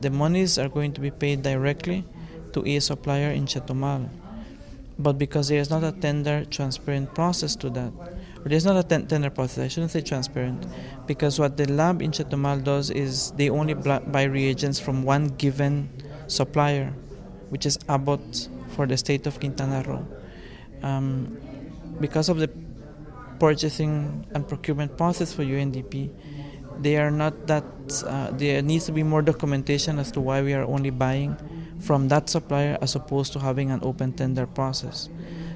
The monies are going to be paid directly to a supplier in Chetumal. But because there is not a tender transparent process to that, or there's not a tender process, I shouldn't say transparent, because what the lab in Chetumal does is they only buy reagents from one given supplier, which is Abbott for the state of Quintana Roo. Because of the purchasing and procurement process for UNDP, they are not that. There needs to be more documentation as to why we are only buying from that supplier as opposed to having an open tender process.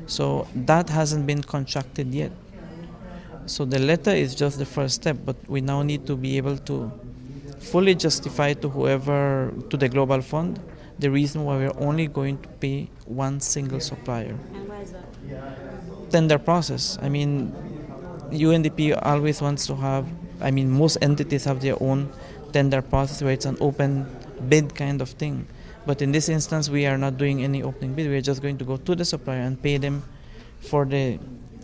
So that hasn't been contracted yet. So the letter is just the first step, but we now need to be able to fully justify to whoever, to the Global Fund, the reason why we're only going to pay one single supplier. And why is that? Tender process. I mean, UNDP always wants to have, most entities have their own tender process where it's an open bid kind of thing. But in this instance, we are not doing any opening bid. We're just going to go to the supplier and pay them for the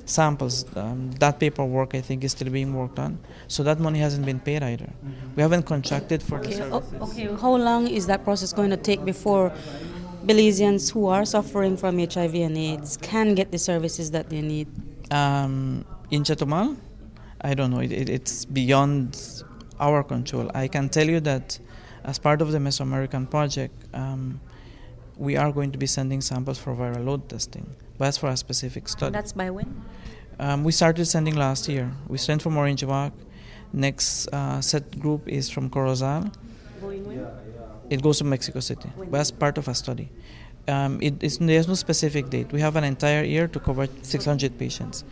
samples. That paperwork, I think, is still being worked on. So that money hasn't been paid either. We haven't contracted for the services. Okay, how long is that process going to take before Belizeans who are suffering from HIV and AIDS can get the services that they need? In Chetumal, I don't know. It's beyond our control. I can tell you that as part of the Mesoamerican project, we are going to be sending samples for viral load testing. But that's for a specific study. That's by when? We started sending last year. We sent from Orange Walk. Next set group is from Corozal. Going when? It goes to Mexico City. But that's part of a study. There's no specific date. We have an entire year to cover 600 patients.